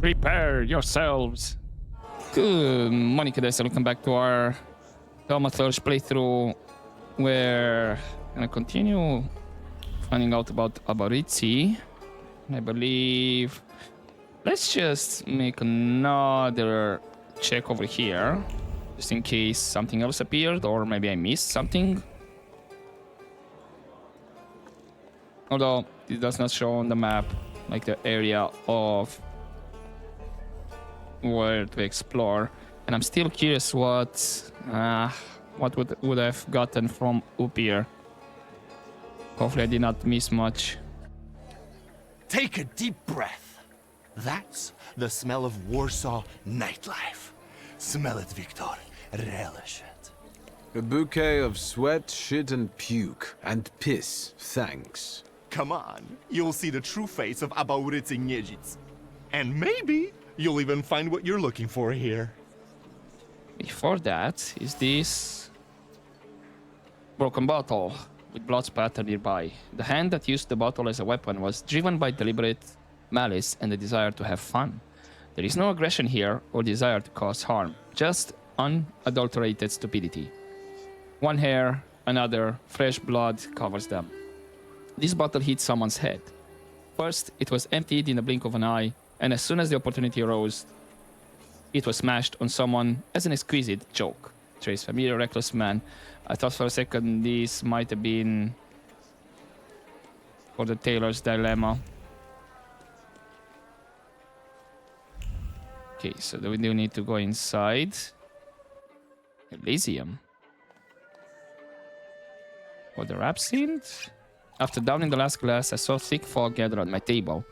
Prepare yourselves. Good morning, guys. Welcome back to our Thaumaturge playthrough, where I'm gonna continue finding out about Abaritsi. I believe. Let's just make another check over here, just in case something else appeared, or maybe I missed something. Although it does not show on the map, like the area of where to explore, and I'm still curious what would I have gotten from up here. Hopefully I did not miss much. Take a deep breath. That's the smell of Warsaw nightlife. Smell it, Victor. Relish it. A bouquet of sweat, shit, and puke. And piss, thanks. Come on, you'll see the true face of Abauricy Niedzic. And maybe you'll even find what you're looking for here. Before that, is this broken bottle with blood spatter nearby. The hand that used the bottle as a weapon was driven by deliberate malice and the desire to have fun. There is no aggression here or desire to cause harm, just unadulterated stupidity. One hair, another, fresh blood covers them. This bottle hit someone's head. First, it was emptied in the blink of an eye, and as soon as the opportunity arose, it was smashed on someone as an exquisite joke. Trace familiar, reckless man. I thought for a second this might have been for the Taylor's dilemma. Okay, so we do need to go inside. Elysium. Or the absinthe? After downing the last glass, I saw thick fog gather on my table,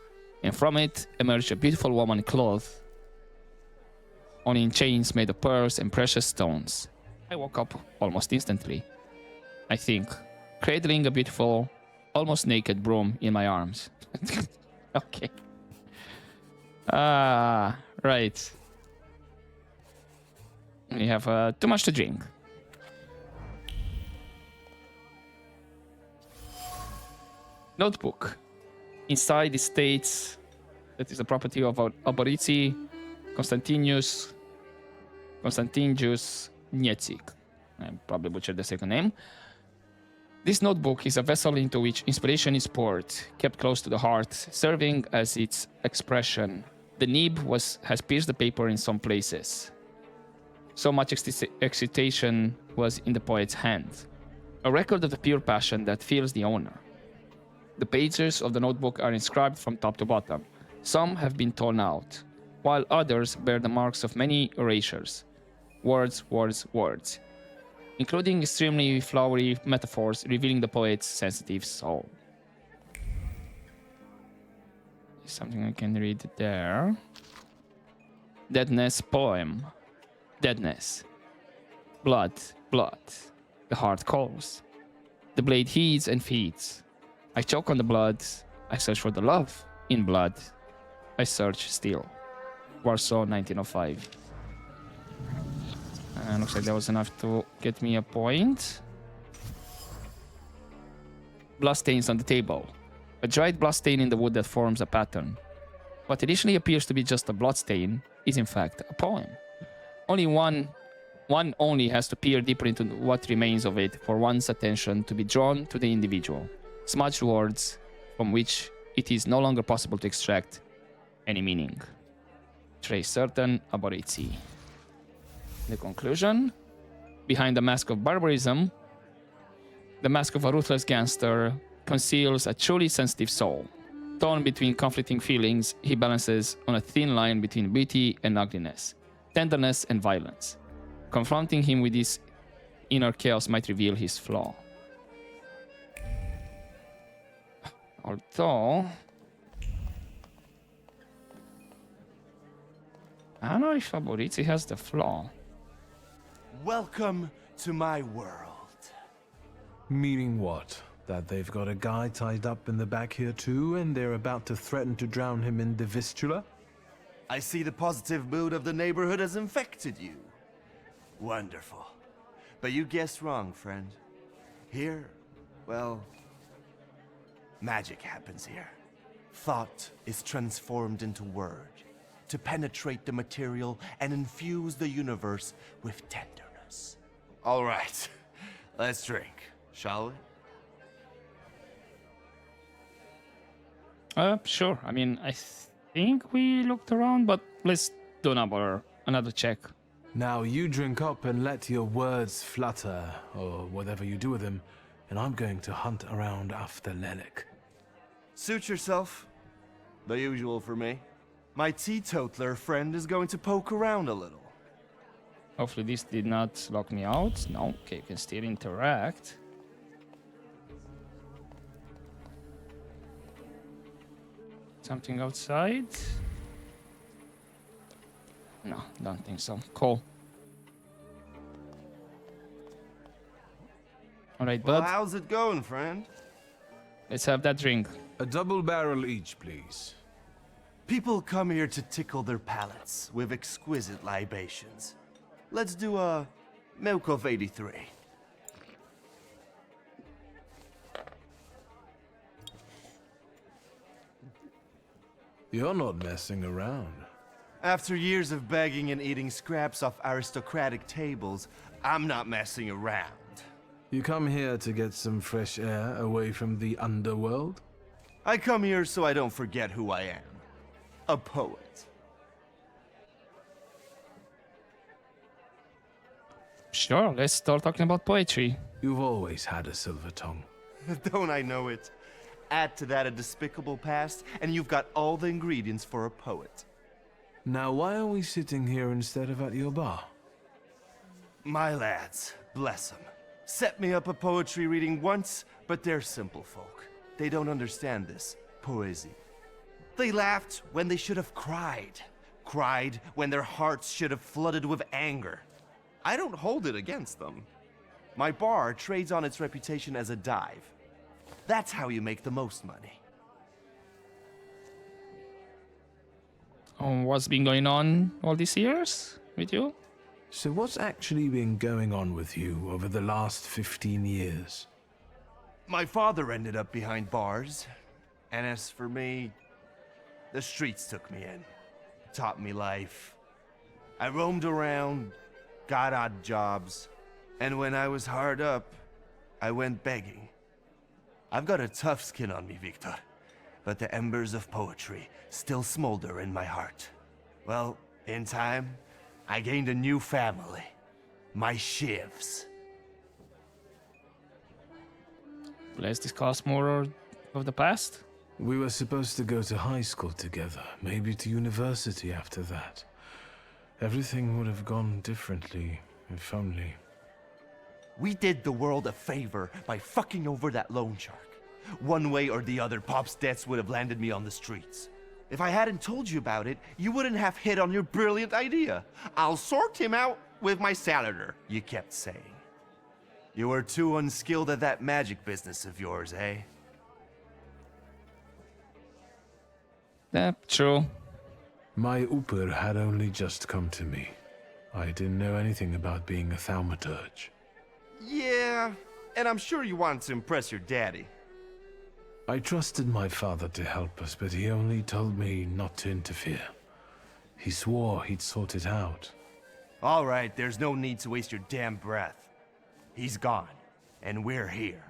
and from it emerged a beautiful woman clothed only in chains made of pearls and precious stones. I woke up almost instantly, I think, cradling a beautiful, almost naked broom in my arms. Okay. Right. We have too much to drink. Notebook. Inside it states that is the property of Abaritsi Constantinus Niedzic. I probably butchered the second name. This notebook is a vessel into which inspiration is poured, kept close to the heart, serving as its expression. The nib has pierced the paper in some places. So much excitation was in the poet's hand. A record of the pure passion that fills the owner. The pages of the notebook are inscribed from top to bottom. Some have been torn out, while others bear the marks of many erasures. Words, words, words. Including extremely flowery metaphors revealing the poet's sensitive soul. Something I can read there. Deadness poem. Deadness. Blood, blood. The heart calls. The blade heeds and feeds. I choke on the blood. I search for the love in blood. I search still. Warsaw, 1905. Looks like that was enough to get me a point. Bloodstains on the table. A dried bloodstain in the wood that forms a pattern. What initially appears to be just a bloodstain is in fact a poem. Only one only has to peer deeper into what remains of it for one's attention to be drawn to the individual. Smudged words from which it is no longer possible to extract any meaning. Trace certain Abaritsi. The conclusion: behind the mask of barbarism, the mask of a ruthless gangster conceals a truly sensitive soul. Torn between conflicting feelings, he balances on a thin line between beauty and ugliness, tenderness and violence. Confronting him with this inner chaos might reveal his flaw. Although I don't know if Abaritsi has the flaw. Welcome to my world. Meaning what? That they've got a guy tied up in the back here too, and they're about to threaten to drown him in the Vistula? I see the positive mood of the neighborhood has infected you. Wonderful. But you guessed wrong, friend. Here, well, magic happens here. Thought is transformed into word. to penetrate the material and infuse the universe with tenderness. All right, let's drink, shall we? Sure. I mean, I think we looked around, but let's do another check. Now you drink up and let your words flutter, or whatever you do with them, and I'm going to hunt around after Lelek. Suit yourself. The usual for me. My teetotaler friend is going to poke around a little. Hopefully this did not lock me out. No, okay, you can still interact. Something outside? No, don't think so. Cool. Alright, Well, bud. how's it going, friend? Let's have that drink. A double barrel each, please. People come here to tickle their palates with exquisite libations. Let's do a Milk of 83. You're not messing around. After years of begging and eating scraps off aristocratic tables, I'm not messing around. You come here to get some fresh air away from the underworld? I come here so I don't forget who I am. A poet. Sure, let's start talking about poetry. You've always had a silver tongue. Don't I know it? Add to that a despicable past, and you've got all the ingredients for a poet. Now why are we sitting here instead of at your bar? My lads, bless them, set me up a poetry reading once, but they're simple folk. They don't understand this poesy. They laughed when they should have cried. Cried when their hearts should have flooded with anger. I don't hold it against them. My bar trades on its reputation as a dive. That's how you make the most money. What's been going on all these years with you? So what's actually been going on with you over the last 15 years? My father ended up behind bars, and as for me, the streets took me in, taught me life. I roamed around, got odd jobs, and when I was hard up, I went begging. I've got a tough skin on me, Victor, but the embers of poetry still smolder in my heart. Well, in time, I gained a new family, my shivs. Let's discuss more of the past. We were supposed to go to high school together, maybe to university after that. Everything would have gone differently, if only. We did the world a favor by fucking over that loan shark. One way or the other, Pop's debts would have landed me on the streets. If I hadn't told you about it, you wouldn't have hit on your brilliant idea. I'll sort him out with my salader, you kept saying. You were too unskilled at that magic business of yours, eh? True. My Uper had only just come to me. I didn't know anything about being a Thaumaturge. Yeah, and I'm sure you wanted to impress your daddy. I trusted my father to help us, but he only told me not to interfere. He swore he'd sort it out. All right, there's no need to waste your damn breath. He's gone, and we're here.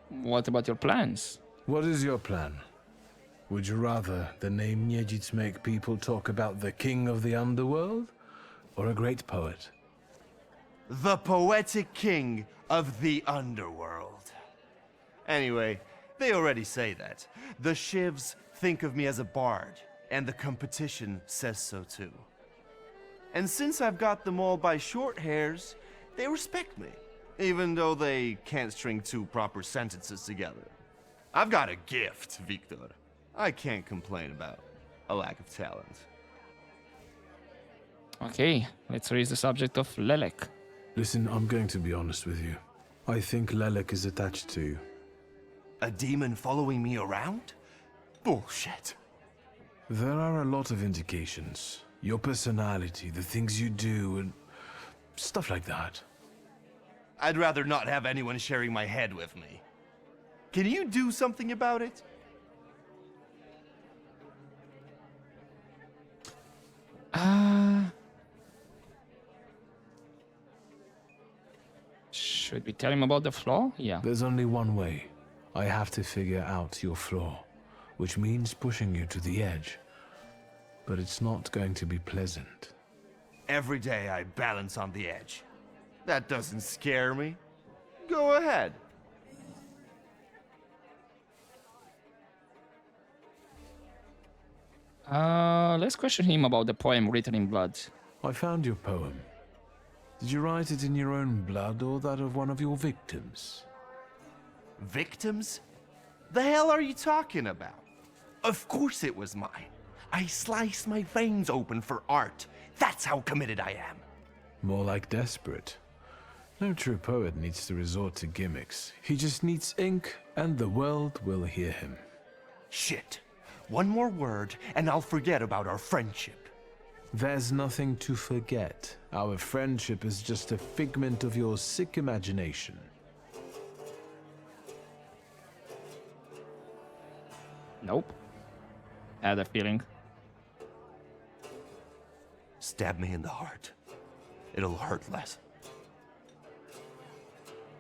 What about your plans? What is your plan? Would you rather the name Niedzits make people talk about the king of the underworld? Or a great poet? The poetic king of the underworld. Anyway, they already say that. The shivs think of me as a bard, and the competition says so too. And since I've got them all by short hairs, they respect me, even though they can't string two proper sentences together. I've got a gift, Victor. I can't complain about a lack of talent. Okay, let's raise the subject of Lelek. Listen, I'm going to be honest with you. I think Lelek is attached to you. A demon following me around? Bullshit. There are a lot of indications. Your personality, the things you do, and stuff like that. I'd rather not have anyone sharing my head with me. Can you do something about it? Should we tell him about the flaw? Yeah. There's only one way. I have to figure out your flaw, which means pushing you to the edge. But it's not going to be pleasant. Every day I balance on the edge. That doesn't scare me. Go ahead. Let's question him about the poem written in blood. I found your poem. Did you write it in your own blood or that of one of your victims? Victims? The hell are you talking about? Of course it was mine. I sliced my veins open for art. That's how committed I am. More like desperate. No true poet needs to resort to gimmicks. He just needs ink, and the world will hear him. Shit. One more word, and I'll forget about our friendship. There's nothing to forget. Our friendship is just a figment of your sick imagination. Nope. Had a feeling. Stab me in the heart. It'll hurt less.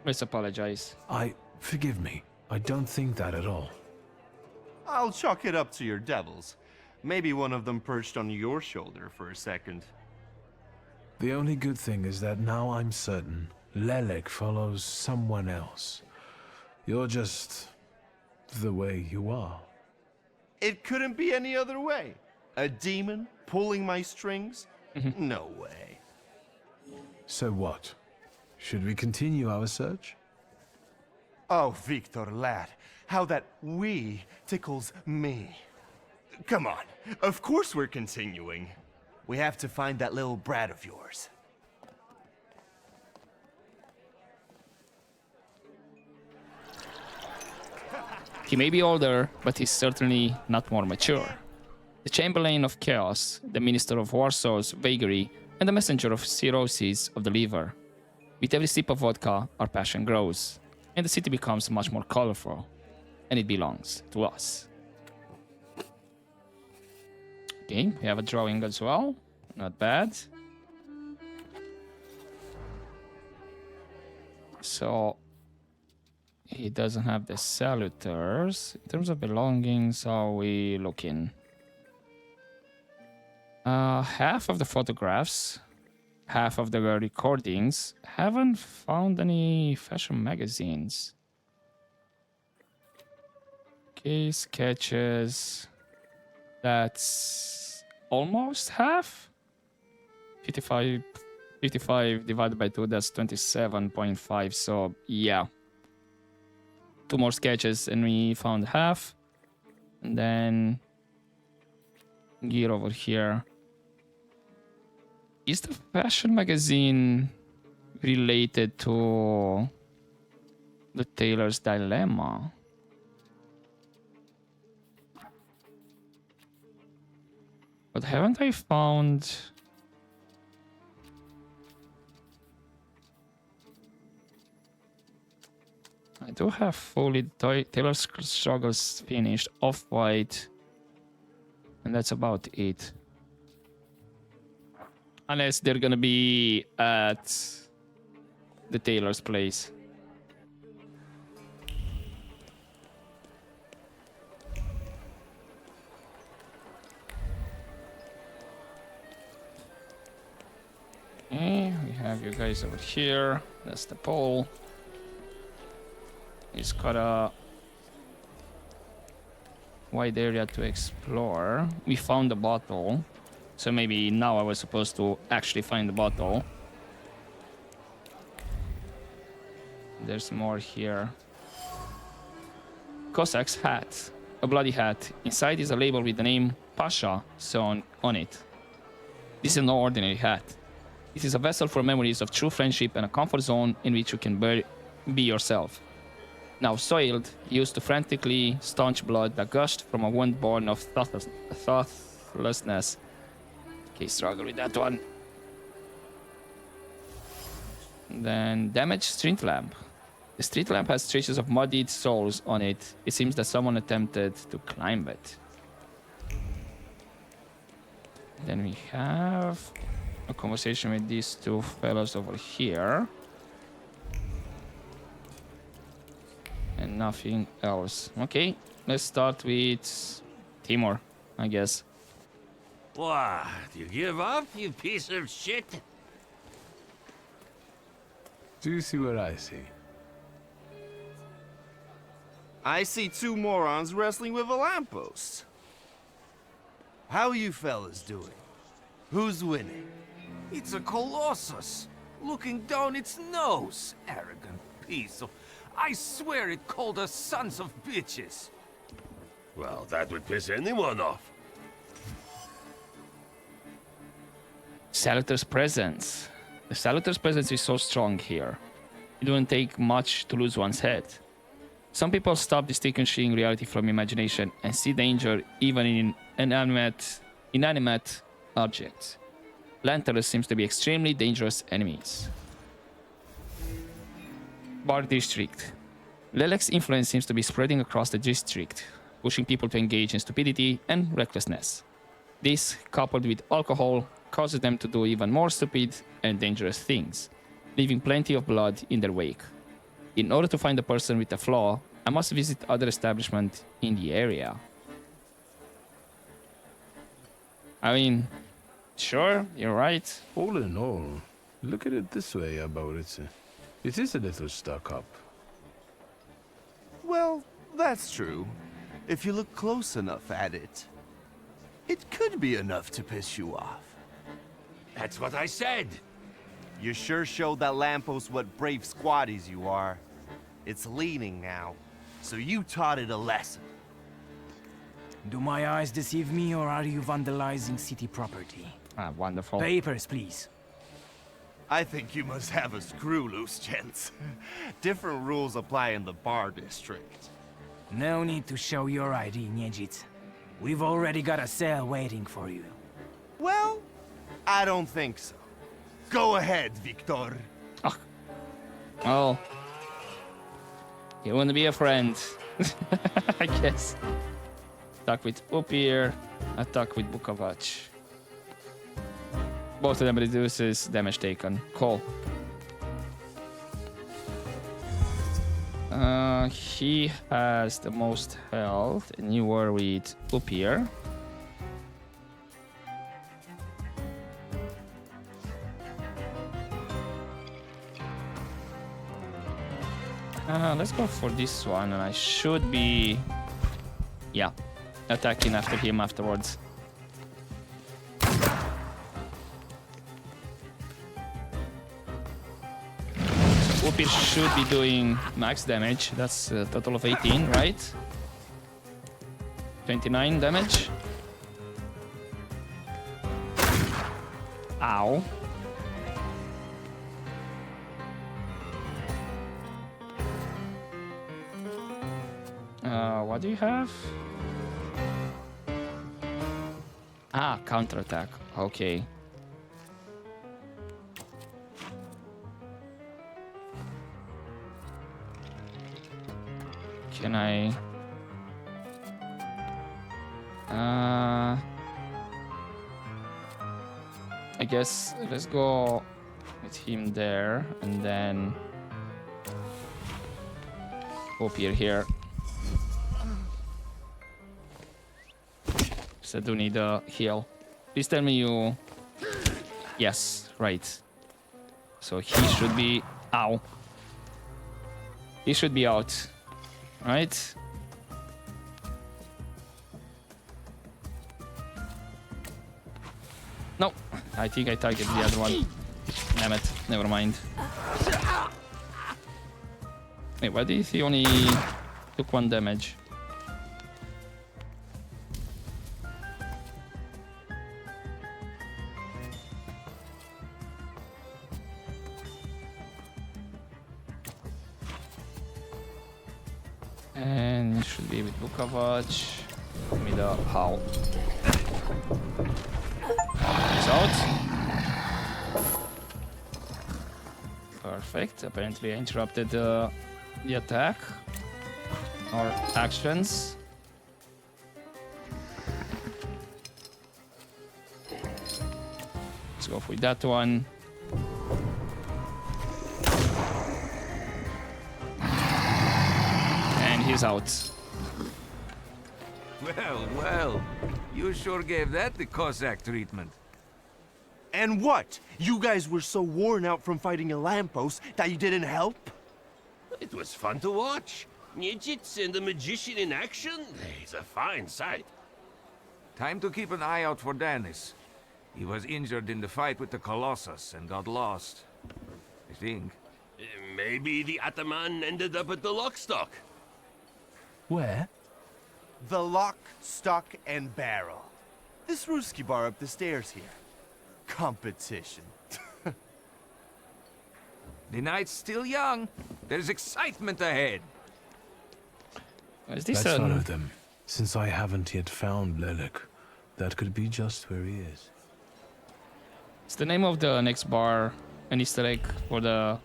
Let's apologize. Forgive me. I don't think that at all. I'll chalk it up to your devils. Maybe one of them perched on your shoulder for a second. The only good thing is that now I'm certain Lelek follows someone else. You're just the way you are. It couldn't be any other way. A demon pulling my strings? No way. So what? Should we continue our search? Oh, Victor, lad, how that we tickles me. Come on, of course we're continuing. We have to find that little brat of yours. He may be older, but he's certainly not more mature. The Chamberlain of Chaos, the Minister of Warsaw's vagary, and the Messenger of cirrhosis of the liver. With every sip of vodka, our passion grows, and the city becomes much more colorful, and it belongs to us. Okay, we have a drawing as well. Not bad. So, he doesn't have the saluters. In terms of belongings, how are we looking? Half of the photographs, half of the recordings. Haven't found any fashion magazines. Okay, sketches. That's almost half. 55 divided by 2, that's 27.5. So, yeah. 2 more sketches and we found half. And then gear over here. Is the fashion magazine related to the Tailor's Dilemma? But haven't I found... I do have fully Tailor's Struggles finished, Off-White, and that's about it. Unless they're gonna be at the tailor's place. Okay, we have you guys over here. That's the pole. It's got a wide area to explore. We found the bottle. So maybe now I was supposed to actually find the bottle. There's more here. Cossack's hat. A bloody hat. Inside is a label with the name Pasha sewn on it. This is no ordinary hat. It is a vessel for memories of true friendship and a comfort zone in which you can be yourself. Now soiled, used to frantically staunch blood that gushed from a wound born of thoughtlessness. Okay, struggle with that one. Then damaged street lamp. The street lamp has traces of muddied soles on it. It seems that someone attempted to climb it. Then we have a conversation with these two fellows over here. And nothing else. Okay, let's start with Timur, I guess. What? You give up, you piece of shit? Do you see what I see? I see two morons wrestling with a lamppost. How you fellas doing? Who's winning? It's a colossus, looking down its nose. Arrogant piece of... I swear it called us sons of bitches. Well, that would piss anyone off. Salutor's presence. The Salutor's presence is so strong here. It wouldn't take much to lose one's head. Some people stop distinguishing reality from imagination and see danger even in inanimate objects. Lanterns seems to be extremely dangerous enemies. Bar District. Lelek's influence seems to be spreading across the district, pushing people to engage in stupidity and recklessness. This, coupled with alcohol, causes them to do even more stupid and dangerous things, leaving plenty of blood in their wake. In order to find the person with the flaw, I must visit other establishments in the area. I mean, sure, you're right. All in all, look at it this way about it. It is a little stuck up. Well, that's true. If you look close enough at it, it could be enough to piss you off. That's what I said. You sure showed that lamppost what brave squatties you are. It's leaning now, so you taught it a lesson. Do my eyes deceive me, or are you vandalizing city property? Ah, wonderful. Papers, please. I think you must have a screw loose, gents. Different rules apply in the bar district. No need to show your ID, Niedzit. We've already got a cell waiting for you. Well, I don't think so. Go ahead, Victor. Oh. You want to be a friend. I guess. Attack with Upir. Attack with Bukovac. Both of them reduces damage taken. Cool. He has the most health, and you were with Upir. Let's go for this one, and I should be, yeah, attacking after him afterwards. Upir should be doing max damage. That's a total of 18, right? 29 damage. Ow. What do you have? Ah, counterattack. Okay. Can I... I guess let's go with him there, and then Upir here. So I do need a heal. Please tell me you... Yes, right. So he should be... Ow. He should be out. Right? No. I think I targeted the other one. Damn it. Never mind. Wait, why did he only took 1 damage? And it should be with Bukovac. With a howl. He's out. Perfect. Apparently I interrupted the attack. Or actions. go with that one. And he's out. Well, well. You sure gave that the Cossack treatment. And what? You guys were so worn out from fighting a lamppost that you didn't help? It was fun to watch. Nijits and the magician in action. It's a fine sight. Time to keep an eye out for Dennis. He was injured in the fight with the Colossus and got lost. I think. Maybe the Ataman ended up at the Lockstock. Where? The Lock, Stock, and Barrel. This Ruski bar up the stairs here. Competition. The night's still young. There's excitement ahead. Is this Let's follow them. Since I haven't yet found Lelek, that could be just where he is. It's the name of the next bar, an Easter egg for the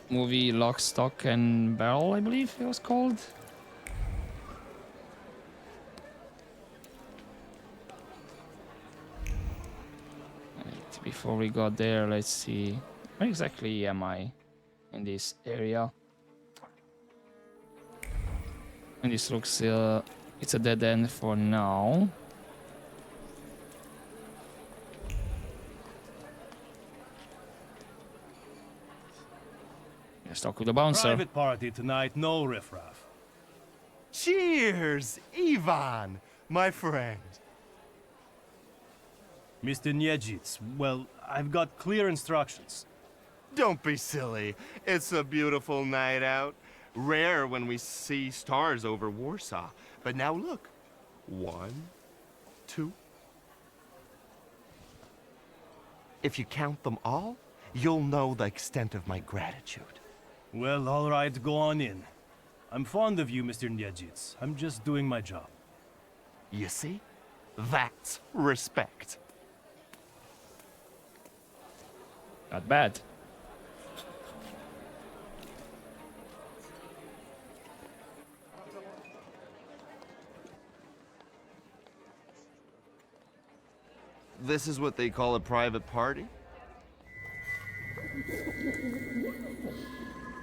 movie Lock, Stock, and Barrel, I believe it was called. Right, before we got there, let's see. Where exactly am I in this area? And this looks, it's a dead end for now. Let's talk with the bouncer. Private party tonight, no riffraff. Cheers, Ivan, my friend. Mr. Niedzits, well, I've got clear instructions. Don't be silly. It's a beautiful night out. Rare when we see stars over Warsaw. But now look. 1, 2. If you count them all, you'll know the extent of my gratitude. Well, all right, go on in. I'm fond of you, Mr. Niedzits. I'm just doing my job. You see? That's respect. Not bad. This is what they call a private party?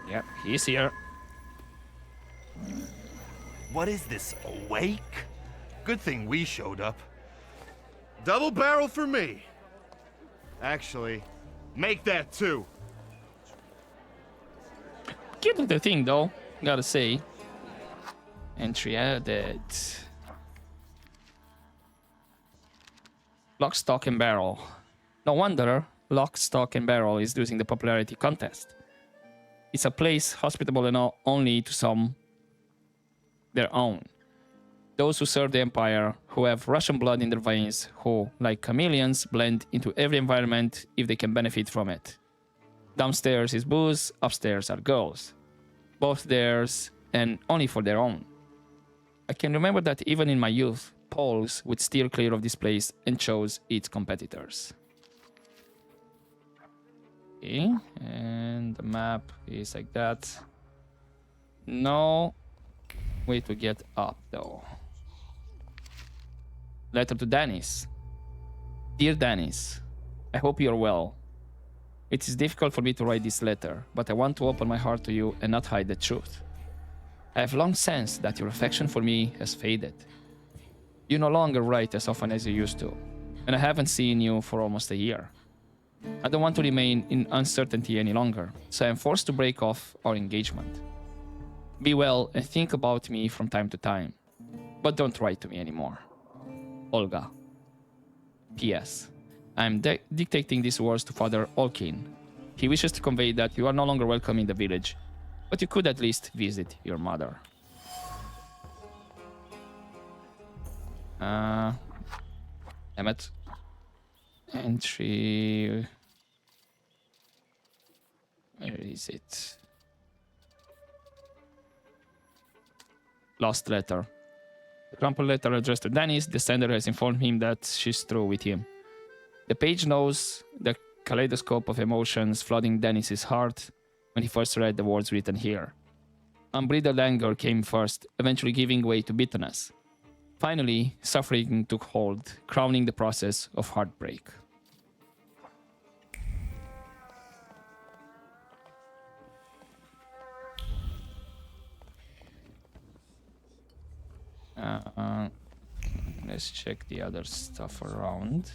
Yep, he's here. What is this, a wake? Good thing we showed up. Double barrel for me. Actually, make that 2. Cute little thing though, gotta say. Entry added. Lock, Stock, and Barrel. No wonder Lock, Stock, and Barrel is losing the popularity contest. It's a place hospitable enough only to some their own. Those who serve the Empire, who have Russian blood in their veins, who, like chameleons, blend into every environment if they can benefit from it. Downstairs is booze, upstairs are girls. Both theirs and only for their own. I can remember that even in my youth, Poles would steer clear of this place and chose its competitors. Okay, and the map is like that. No way to get up though. Letter to Dennis. Dear Dennis, I hope you're well. It is difficult for me to write this letter, but I want to open my heart to you and not hide the truth. I have long sensed that your affection for me has faded. You no longer write as often as you used to, and I haven't seen you for almost a year. I don't want to remain in uncertainty any longer, so I am forced to break off our engagement. Be well and think about me from time to time, but don't write to me anymore. Olga. P.S. I am dictating these words to Father Olkin. He wishes to convey that you are no longer welcome in the village, but you could at least visit your mother. Emmet. Entry. Where is it? Lost letter. The crumpled letter addressed to Dennis. The sender has informed him that she's through with him. The page knows the kaleidoscope of emotions flooding Dennis's heart when he first read the words written here. Unbridled anger came first, eventually giving way to bitterness. Finally, suffering took hold, crowning the process of heartbreak. Let's check the other stuff around.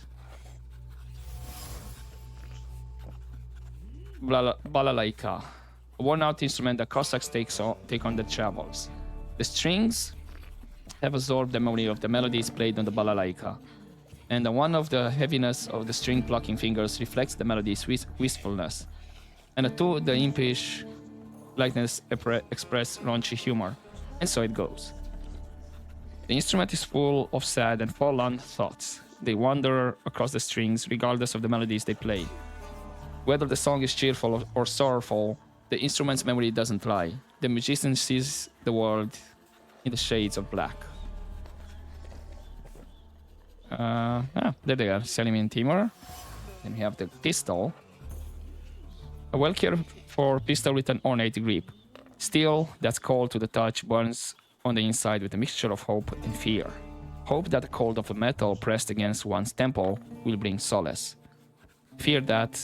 Balalaika, a worn-out instrument that Cossacks take on their travels. The strings have absorbed the memory of the melodies played on the balalaika, and one of the heaviness of the string-plucking fingers reflects the melody's wistfulness, and the impish likeness express raunchy humor, and so it goes. The instrument is full of sad and forlorn thoughts. They wander across the strings regardless of the melodies they play. Whether the song is cheerful or sorrowful, the instrument's memory doesn't lie. The musician sees the world in the shades of black. There they are, Selim Timur. Then we have the pistol. A well cared for pistol with an ornate grip. Steel that's cold to the touch burns on the inside with a mixture of hope and fear. Hope that the cold of a metal pressed against one's temple will bring solace. Fear that,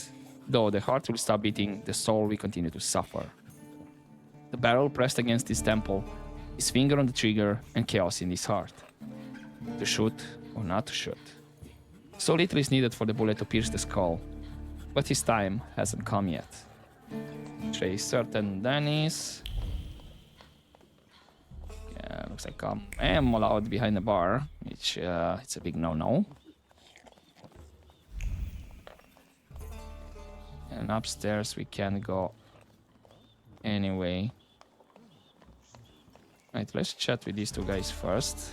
though the heart will stop beating, the soul will continue to suffer. The barrel pressed against his temple, his finger on the trigger, and chaos in his heart. To shoot or not to shoot. So little is needed for the bullet to pierce the skull, but his time hasn't come yet. Trace certain Dennis. Yeah, looks like I am allowed behind the bar, which it's a big no-no. And upstairs we can go anyway. Right, let's chat with these two guys first.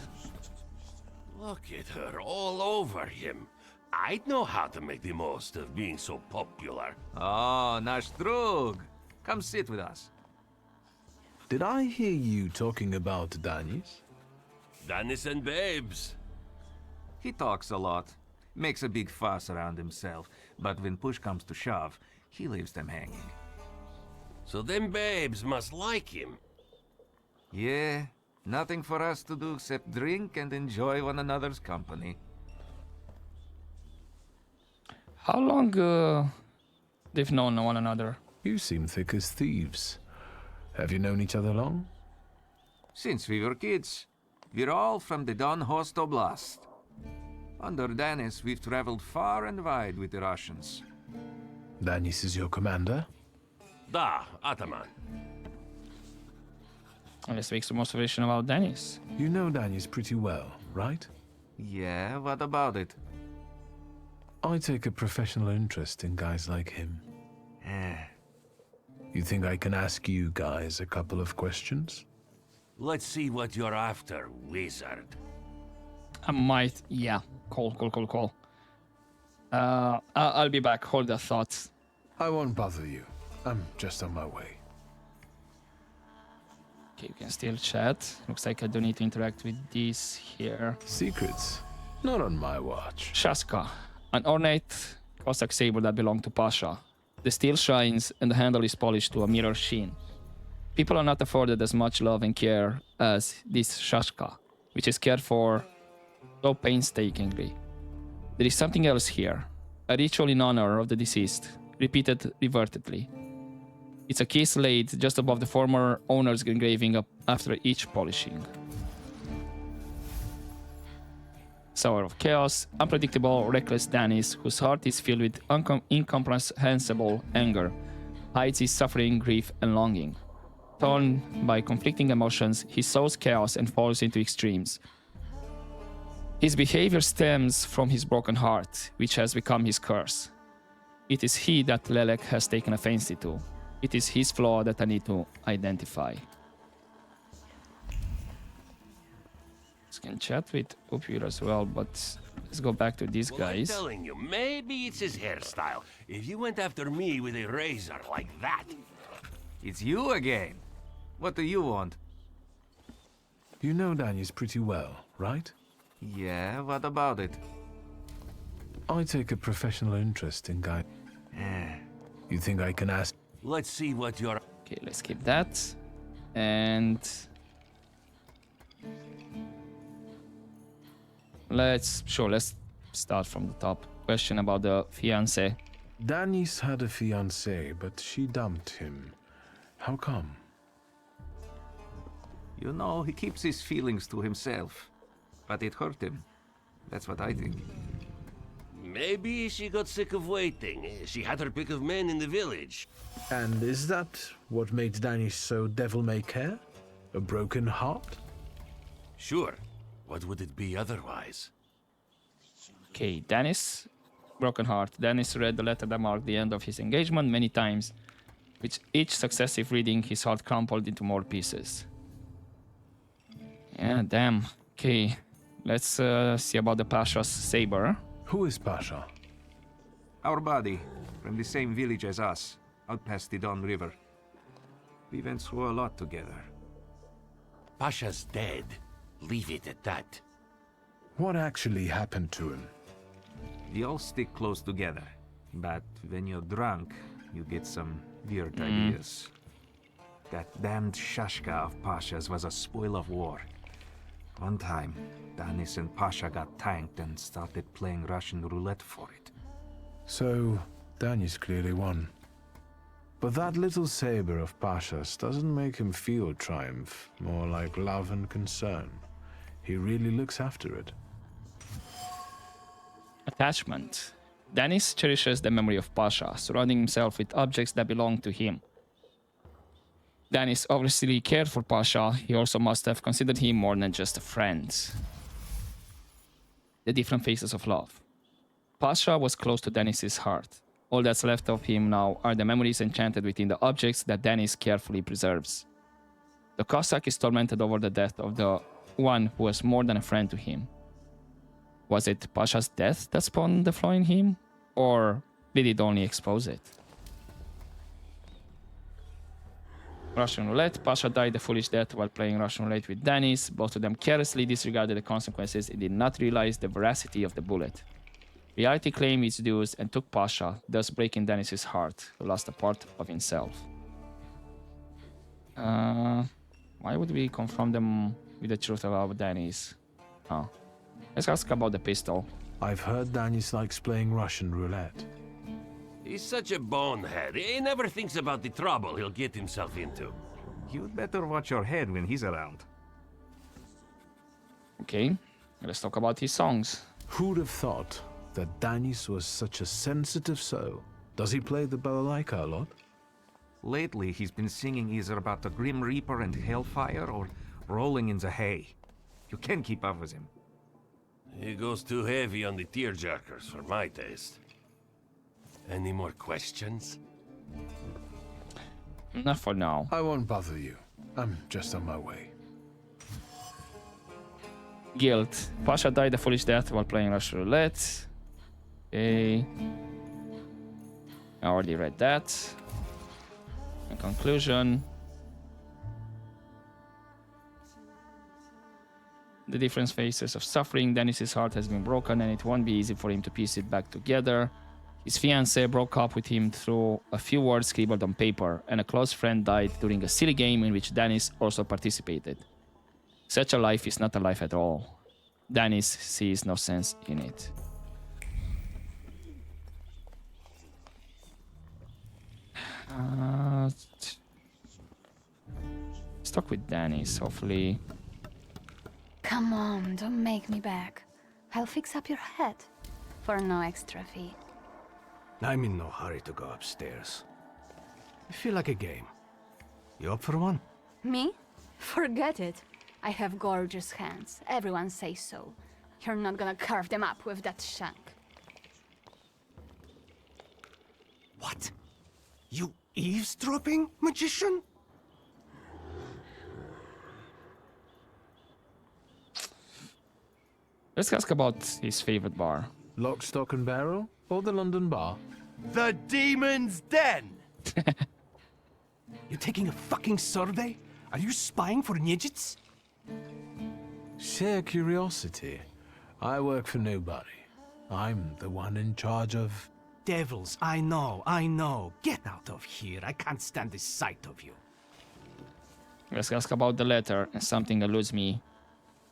Look at her all over him. I'd know how to make the most of being so popular. Oh, nasz drug. Come sit with us. Did I hear you talking about Danis? Dennis and babes. He talks a lot, makes a big fuss around himself, but when push comes to shove, he leaves them hanging. So them babes must like him. Yeah, nothing for us to do except drink and enjoy one another's company. How long they've known one another? You seem thick as thieves. Have you known each other long? Since we were kids, we're all from the Don Host Oblast. Under Danis, we've traveled far and wide with the Russians. Danis is your commander? Da, Ataman. Let's make some observation about Dennis. You know Danis pretty well, right? Yeah, what about it? I take a professional interest in guys like him. Eh. You think I can ask you guys a couple of questions? Let's see what you're after, wizard. I might, yeah. Call. I'll be back. Hold that thought. I won't bother you. I'm just on my way. Okay, you can still chat. Looks like I don't need to interact with these here. Secrets? Not on my watch. Shaska, an ornate Cossack saber that belonged to Pasha. The steel shines and the handle is polished to a mirror sheen. People are not afforded as much love and care as this Shaska, which is cared for so painstakingly. There is something else here, a ritual in honor of the deceased, repeated revertedly. It's a case laid just above the former owner's engraving up after each polishing. Sour of chaos, unpredictable, reckless Danis, whose heart is filled with incomprehensible anger, hides his suffering, grief, and longing. Torn by conflicting emotions, he sows chaos and falls into extremes. His behavior stems from his broken heart, which has become his curse. It is he that Lelek has taken offense to. It is his flaw that I need to identify. Can chat with Upir as well, but let's go back to these guys. I'm telling you, maybe it's his hairstyle. If you went after me with a razor like that. It's you again. What do you want? You know Danis pretty well, right? Yeah, what about it? I take a professional interest in guys. You think I can ask? Let's see what you're... Okay, let's skip that. And... let's start from the top. Question about the fiancé. Danis had a fiancée, but she dumped him. How come? You know, he keeps his feelings to himself. But it hurt him. That's what I think. Maybe she got sick of waiting. She had her pick of men in the village. And is that what makes Danis so devil-may-care? A broken heart? Sure. What would it be otherwise? Okay, Dennis, broken heart. Dennis read the letter that marked the end of his engagement many times. With each successive reading, his heart crumpled into more pieces. Yeah, damn. Okay, let's see about the Pasha's saber. Who is Pasha? Our buddy, from the same village as us, out past the Don River. We went through a lot together. Pasha's dead. Leave it at that. What actually happened to him? We all stick close together. But when you're drunk, you get some weird ideas. That damned Shashka of Pasha's was a spoil of war. One time, Danis and Pasha got tanked and started playing Russian roulette for it. So, Danis clearly won. But that little saber of Pasha's doesn't make him feel triumph, more like love and concern. He really looks after it. Attachment. Danis cherishes the memory of Pasha, surrounding himself with objects that belong to him. Danis obviously cared for Pasha. He also must have considered him more than just a friend. The different faces of love. Pasha was close to Danis's heart. All that's left of him now are the memories enchanted within the objects that Danis carefully preserves. The Cossack is tormented over the death of the one who was more than a friend to him. Was it Pasha's death that spawned the flaw in him? Or did it only expose it? Russian roulette. Pasha died a foolish death while playing Russian roulette with Danis. Both of them carelessly disregarded the consequences and did not realize the veracity of the bullet. Reality claimed its dues and took Pasha, thus breaking Danis's heart, who lost a part of himself. Why would we confront them with the truth about Danis? Oh. Let's ask about the pistol. I've heard Danis likes playing Russian roulette. He's such a bonehead. He never thinks about the trouble he'll get himself into. You'd better watch your head when he's around. Okay, let's talk about his songs. Who'd have thought that Danis was such a sensitive soul? Does he play the balalaika a lot? Lately, he's been singing either about the Grim Reaper and Hellfire or rolling in the hay. You can't keep up with him. He goes too heavy on the tearjerkers for my taste. Any more questions? Not for now. I won't bother you. I'm just on my way. Guilt. Pasha died a foolish death while playing Russian roulette. Okay. I already read that. In conclusion, the different phases of suffering. Danis's heart has been broken and it won't be easy for him to piece it back together. His fiancée broke up with him through a few words scribbled on paper, and a close friend died during a silly game in which Danis also participated. Such a life is not a life at all. Danis sees no sense in it. Let's talk with Danis, hopefully. Come on, don't make me beg. I'll fix up your head for no extra fee. I'm in no hurry to go upstairs. I feel like a game. You up for one? Me? Forget it. I have gorgeous hands. Everyone says so. You're not gonna carve them up with that shank. What? You eavesdropping, magician? Let's ask about his favorite bar. Lock, stock and barrel? Or the London bar? The Demon's Den! You taking a fucking survey? Are you spying for Nijits? Sheer curiosity. I work for nobody. I'm the one in charge of... Devils, I know. Get out of here. I can't stand the sight of you. Let's ask about the letter, and something eludes me.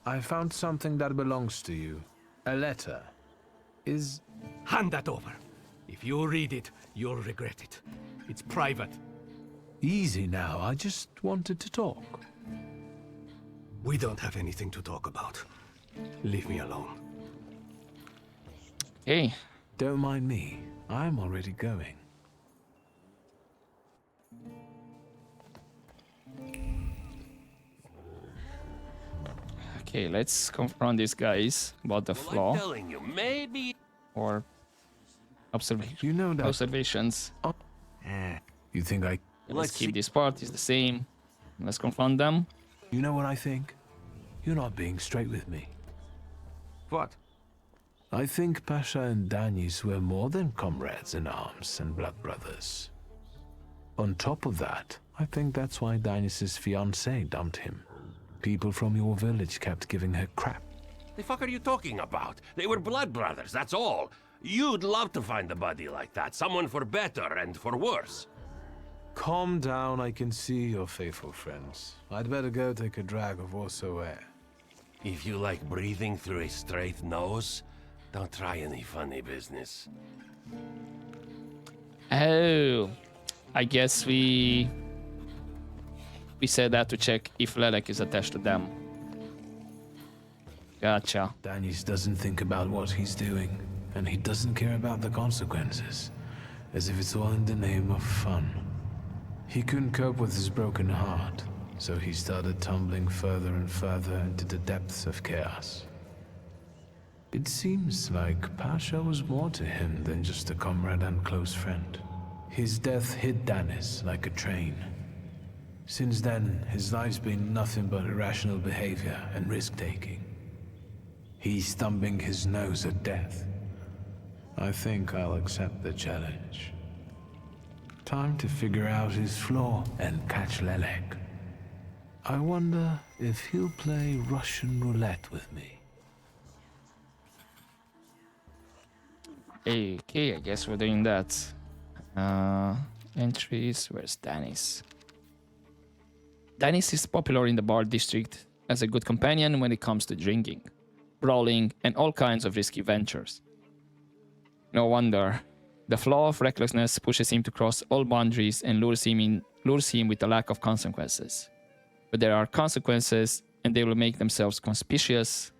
I found something that belongs to you. A letter. Is... Hand that over. If you read it, you'll regret it. It's private. Easy now, I just wanted to talk. We don't have anything to talk about. Leave me alone. Hey, Don't mind me. I'm already going. okay, let's confront these guys about the Well, flaw I'm telling you, maybe. or observation. You know that. Observations. You think I... Let's keep this part is the same. Let's confront them. You know what I think? You're not being straight with me. What? I think Pasha and Danis were more than comrades in arms and blood brothers. On top of that, I think that's why Danis' fiancée dumped him. People from your village kept giving her crap. The fuck are you talking about? They were blood brothers, that's all. You'd love to find a buddy like that. Someone for better and for worse. Calm down, I can see your faithful friends. I'd better go take a drag of Warsaw air. If you like breathing through a straight nose, don't try any funny business. Oh, I guess we said that to check if Lelek is attached to them. Gotcha. Danis doesn't think about what he's doing, and he doesn't care about the consequences, as if it's all in the name of fun. He couldn't cope with his broken heart, so he started tumbling further and further into the depths of chaos. It seems like Pasha was more to him than just a comrade and close friend. His death hit Danis like a train. Since then, his life's been nothing but irrational behavior and risk-taking. He's thumbing his nose at death. I think I'll accept the challenge. Time to figure out his flaw and catch Lelek. I wonder if he'll play Russian roulette with me. Okay, I guess we're doing that. Entries, where's Danis? Danis is popular in the bar district as a good companion when it comes to drinking, brawling, and all kinds of risky ventures. No wonder. The flaw of recklessness pushes him to cross all boundaries and lures him with a lack of consequences. But there are consequences, and they will make themselves conspicuous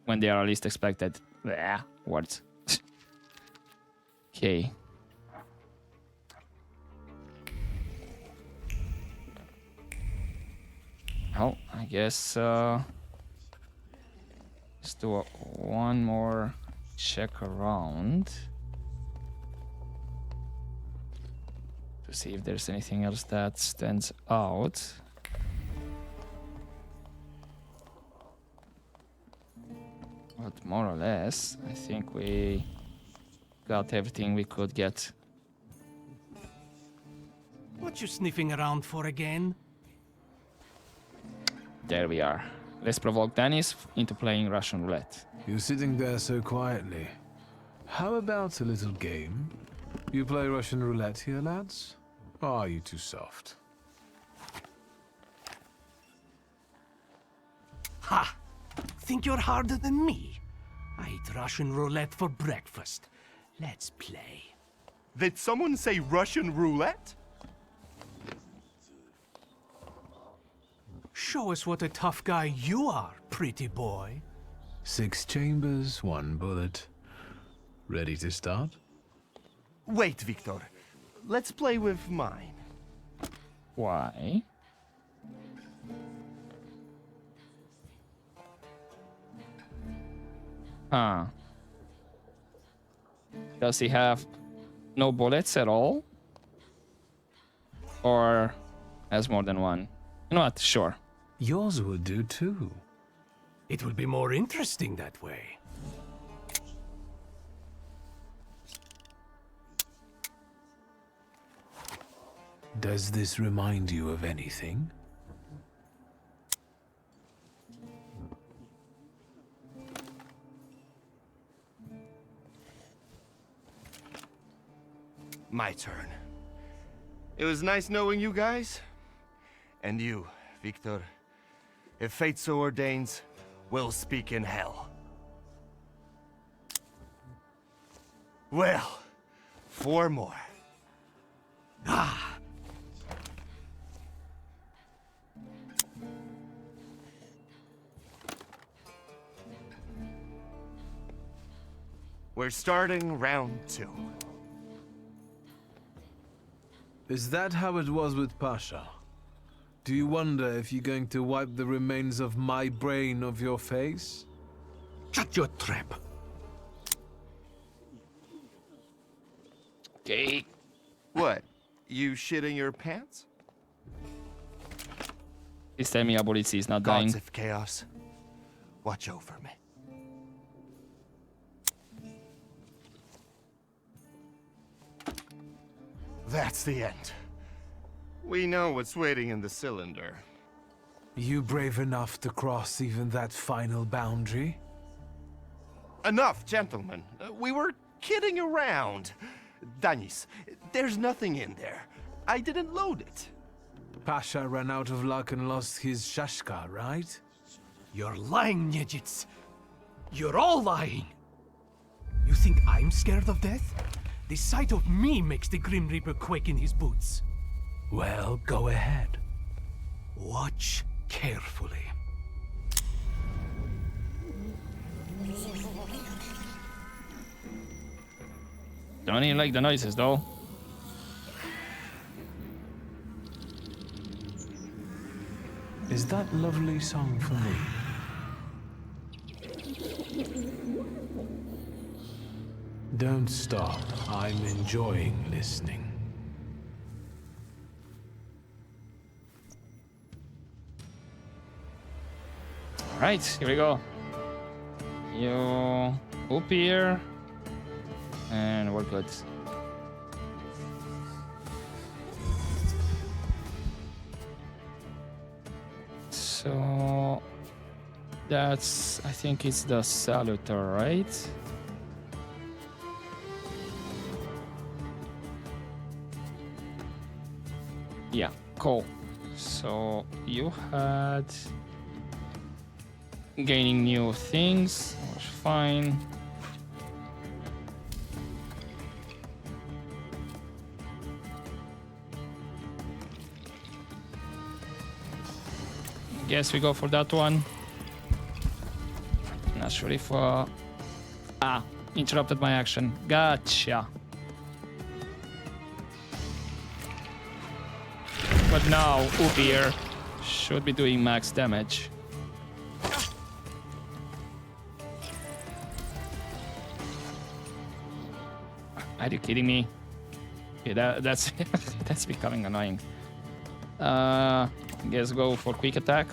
when they are least expected. Blah, words. Okay. Oh, I guess let's do one more check around to see if there's anything else that stands out. But more or less, I think we got everything we could get. What you sniffing around for again? There we are. Let's provoke Danis into playing Russian roulette. You're sitting there so quietly. How about a little game? You play Russian roulette here, lads? Or are you too soft? Ha! Think you're harder than me? I eat Russian roulette for breakfast. Let's play. Did someone say Russian roulette? Show us what a tough guy you are, pretty boy. 6 chambers, 1 bullet. Ready to start? Wait, Victor. Let's play with mine. Why? Huh. Does he have no bullets at all? Or has more than one? You know what? Sure. Yours will do too. It will be more interesting that way. Does this remind you of anything? My turn. It was nice knowing you guys. And you, Victor. If fate so ordains, we'll speak in hell. Well, 4 more. We're starting round 2. Is that how it was with Pasha? Do you wonder if you're going to wipe the remains of my brain off your face? Shut your trap. Okay. What? You shitting your pants? Please tell me Abolici is not dying. Gods of chaos, watch over me. That's the end. We know what's waiting in the cylinder. You brave enough to cross even that final boundary? Enough, gentlemen. We were kidding around. Danis, there's nothing in there. I didn't load it. Pasha ran out of luck and lost his Shashka, right? You're lying, Nyejits. You're all lying. You think I'm scared of death? The sight of me makes the Grim Reaper quake in his boots. Well, go ahead. Watch carefully. Don't even like the noises though. Is that lovely song for me? Don't stop. I'm enjoying listening. Right, here we go. You up here, and we're good. So that's, I think it's the Salutor, right? Yeah, cool. So you had gaining new things, was fine. Guess we go for that one. Not sure if interrupted my action. Gotcha. But now Upir should be doing max damage. Are you kidding me? Okay, that's that's becoming annoying. Guess go for quick attack.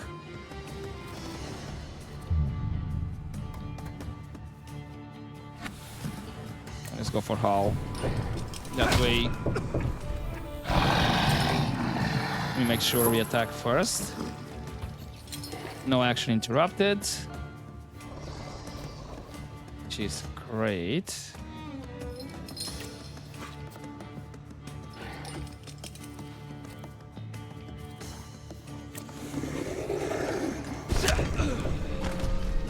Let's go for Howl. That way we make sure we attack first. No action interrupted. Which is great.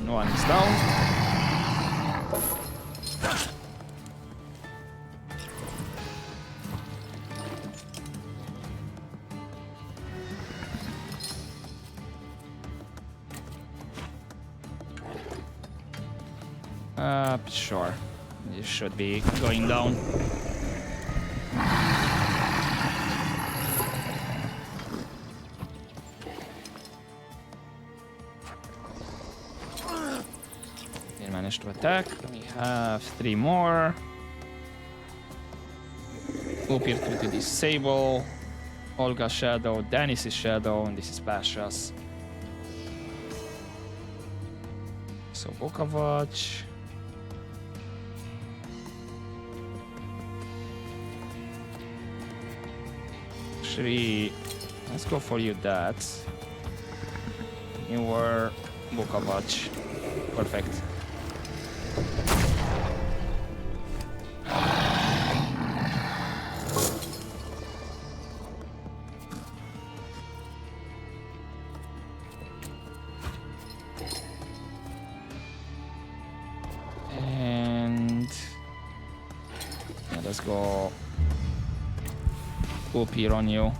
No one is down. Sure. This should be going down. They managed to attack. We have 3 more. Upir to disable. Olga's shadow, Danis' shadow, and this is Pasha's. So Bokavach. Actually, let's go for you, that. You were Bokavach. Perfect. And yeah, let's go up here on you.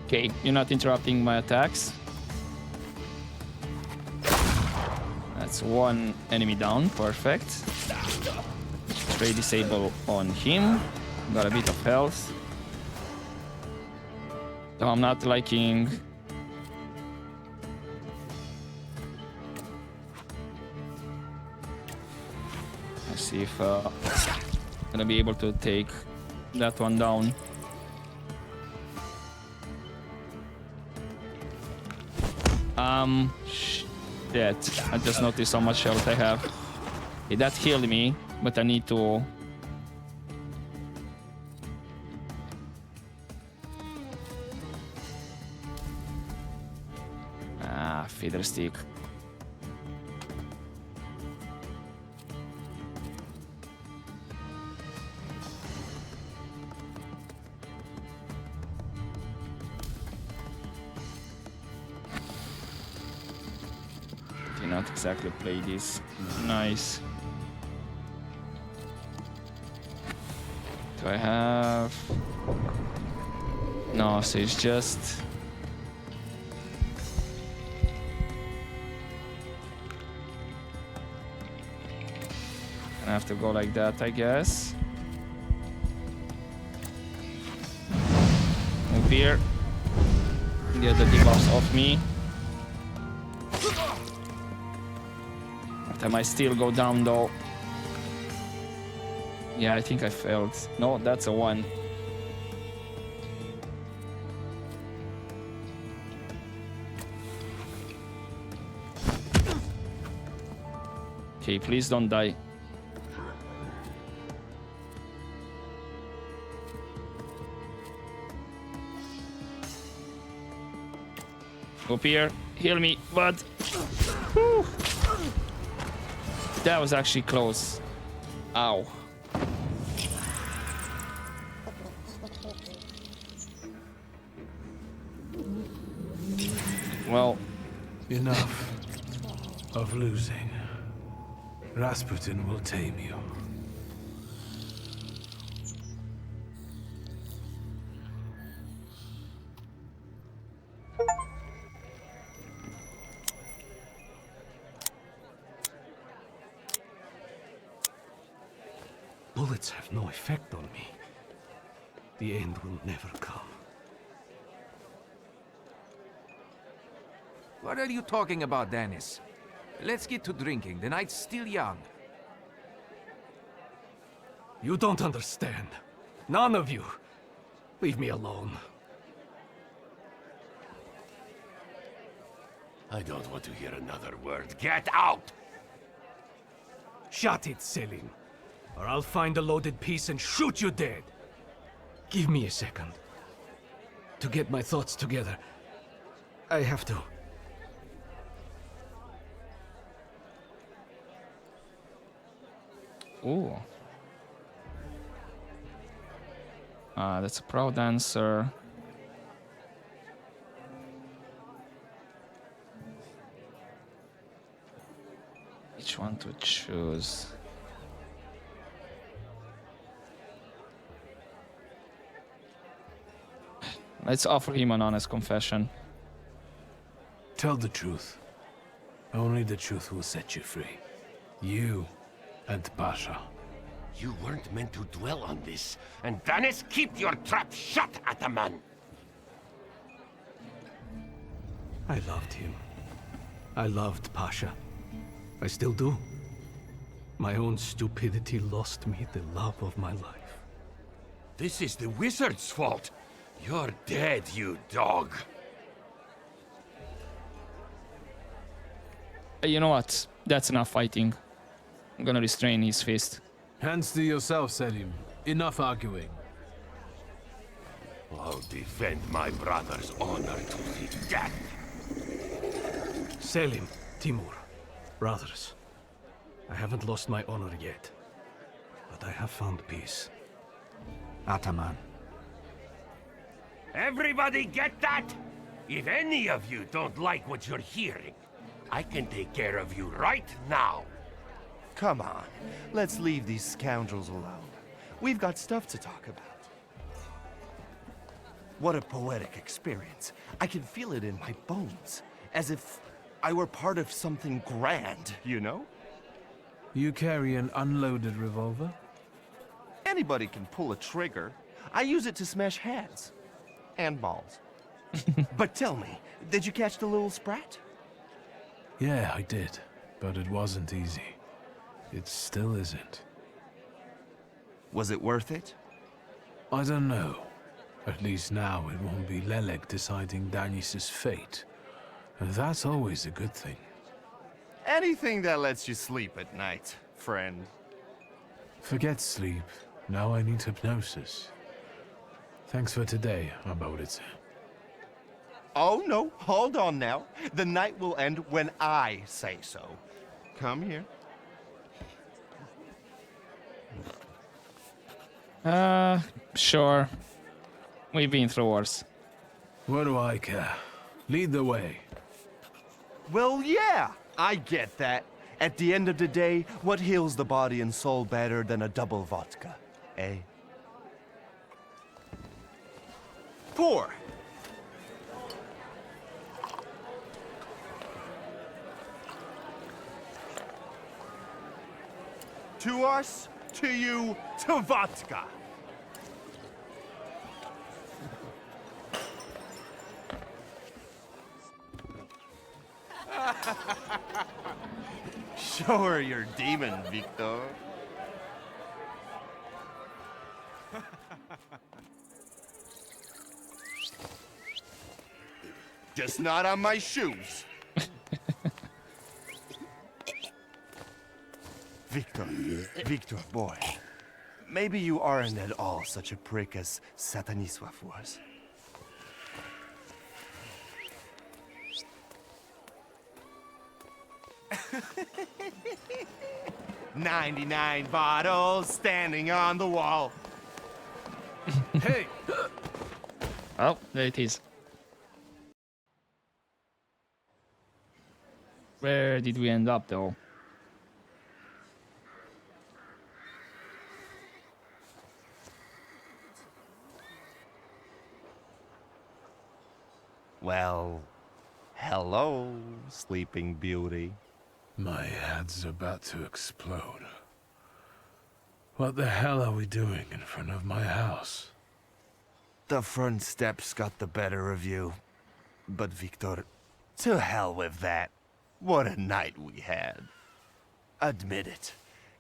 Okay, you're not interrupting my attacks. That's one enemy down. Perfect. Spray disable on him. Got a bit of health. So I'm not liking... Let's see if I'm gonna be able to take that one down. Shit. I just noticed how much health I have. Okay, that healed me, but I need to... Feeder stick. Did not exactly play this nice. Do I have... No, so it's just... I have to go like that, I guess. Move here. Get the debuffs off me. I might still go down though. Yeah, I think I failed. No, that's a 1. Okay, please don't die. Up here, heal me, bud. Whew. That was actually close. Ow. Well, enough of losing. Rasputin will tame you. Bullets have no effect on me. The end will never come. What are you talking about, Dennis? Let's get to drinking. The night's still young. You don't understand. None of you. Leave me alone. I don't want to hear another word. Get out! Shut it, Selim. Or I'll find a loaded piece and shoot you dead. Give me a second. To get my thoughts together. I have to. ooh. That's a pro dancer. Which one to choose? Let's offer him an honest confession. Tell the truth. Only the truth will set you free. You and Pasha. You weren't meant to dwell on this. And Dennis, keep your trap shut, Ataman! I loved him. I loved Pasha. I still do. My own stupidity lost me the love of my life. This is the wizard's fault. You're dead, you dog. You know what? That's enough fighting. I'm gonna restrain his fist. Hands to yourself, Selim. Enough arguing. I'll defend my brother's honor to the death. Selim, Timur, brothers. I haven't lost my honor yet. But I have found peace. Ataman. Everybody get that? If any of you don't like what you're hearing, I can take care of you right now. Come on, let's leave these scoundrels alone. We've got stuff to talk about. What a poetic experience. I can feel it in my bones, as if I were part of something grand, you know? You carry an unloaded revolver? Anybody can pull a trigger. I use it to smash heads. And balls. But tell me, did you catch the little sprat? Yeah, I did. But it wasn't easy. It still isn't. Was it worth it? I don't know. At least now it won't be Lelek deciding Danis's fate. And that's always a good thing. Anything that lets you sleep at night, friend. Forget sleep. Now I need hypnosis. Thanks for today, Abodice. Oh no, hold on now. The night will end when I say so. Come here. Sure. We've been through worse. What do I care? Lead the way. Well, yeah, I get that. At the end of the day, what heals the body and soul better than a double vodka, eh? Pour. To us, to you, to vodka. Show her your demon, Victor. Just not on my shoes. Victor, boy. Maybe you aren't at all such a prick as Sataniswaf was. 99 bottles standing on the wall. Hey! Oh, there it is. Where did we end up, though? Well, hello, Sleeping Beauty. My head's about to explode. What the hell are we doing in front of my house? The front steps got the better of you. But Victor, to hell with that. What a night we had. Admit it.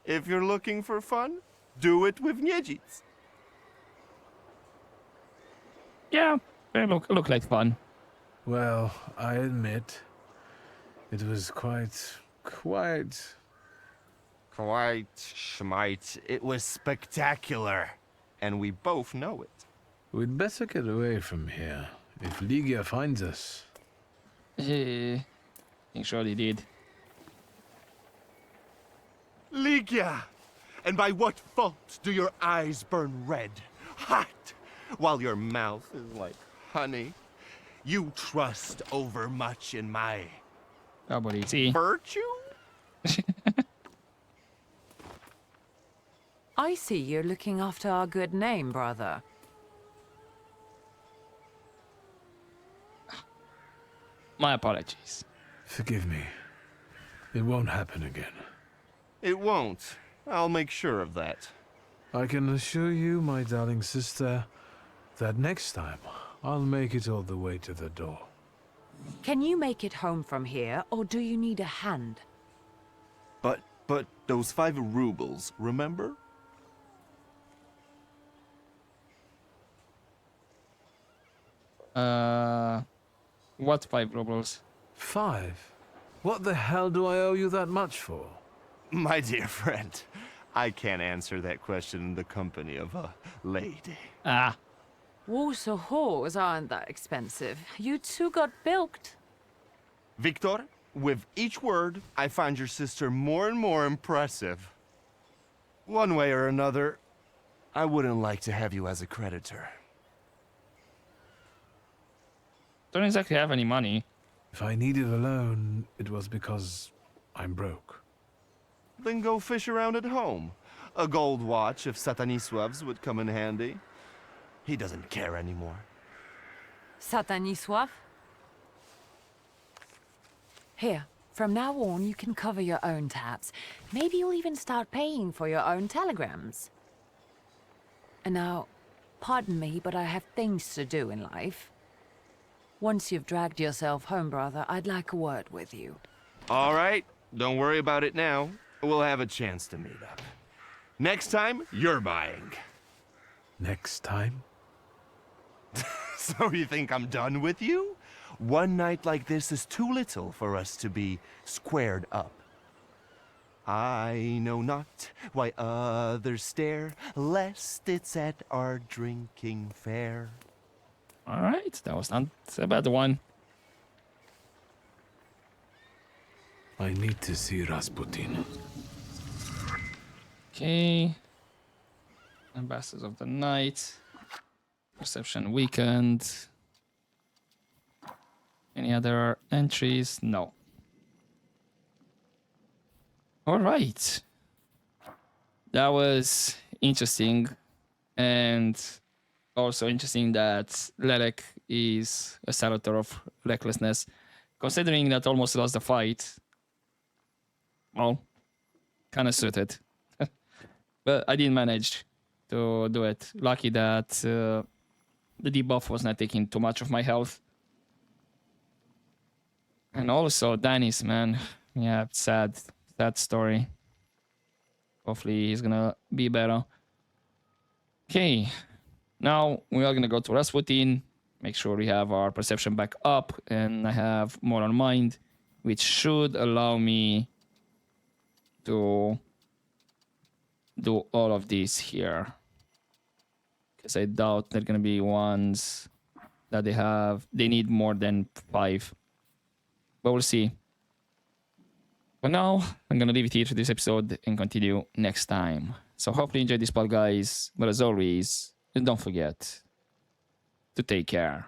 If you're looking for fun, do it with Niedzic. Yeah, they look like fun. Well, I admit, it was quite... Schmite. It was spectacular. And we both know it. We'd better get away from here, if Ligia finds us. I think sure they did. Ligia! And by what fault do your eyes burn red, hot, while your mouth is like honey? You trust overmuch in my... Oh, but easy. virtue? I see you're looking after our good name, brother. My apologies. Forgive me. It won't happen again. It won't. I'll make sure of that. I can assure you, my darling sister, that next time I'll make it all the way to the door. Can you make it home from here, or do you need a hand? But those 5 rubles, remember? What 5 rubles? 5? What the hell do I owe you that much for? My dear friend, I can't answer that question in the company of a lady. Ah, Warsaw whores aren't that expensive. You two got bilked. Victor, with each word, I find your sister more and more impressive. One way or another, I wouldn't like to have you as a creditor. don't exactly have any money. If I needed a loan, it was because I'm broke. Then go fish around at home. A gold watch of Satanisław's would come in handy. He doesn't care anymore. Satanisław? Here, from now on, you can cover your own tabs. Maybe you'll even start paying for your own telegrams. And now, pardon me, but I have things to do in life. Once you've dragged yourself home, brother, I'd like a word with you. All right, don't worry about it now. We'll have a chance to meet up. Next time, you're buying. Next time? So you think I'm done with you? One night like this is too little for us to be squared up. I know not why others stare, lest it's at our drinking fair. All right, that was not a bad one. I need to see Rasputin. Okay. Ambassadors of the Night. Perception weakened. Any other entries? No. All right. That was interesting. And also interesting that Lelek is a salutator of recklessness. Considering that almost lost the fight. Well, kind of suited. But I didn't manage to do it. Lucky that the debuff was not taking too much of my health. And also, Dennis, man. Yeah, sad story. Hopefully he's gonna be better. Okay. Now we are gonna go to Rasputin. Make sure we have our perception back up. And I have more on mind. Which should allow me to do all of these here. Because I doubt they're gonna be ones that they need more than 5. But we'll see. For now, I'm gonna leave it here for this episode and continue next time. So hopefully you enjoyed this part, guys. But as always, don't forget to take care.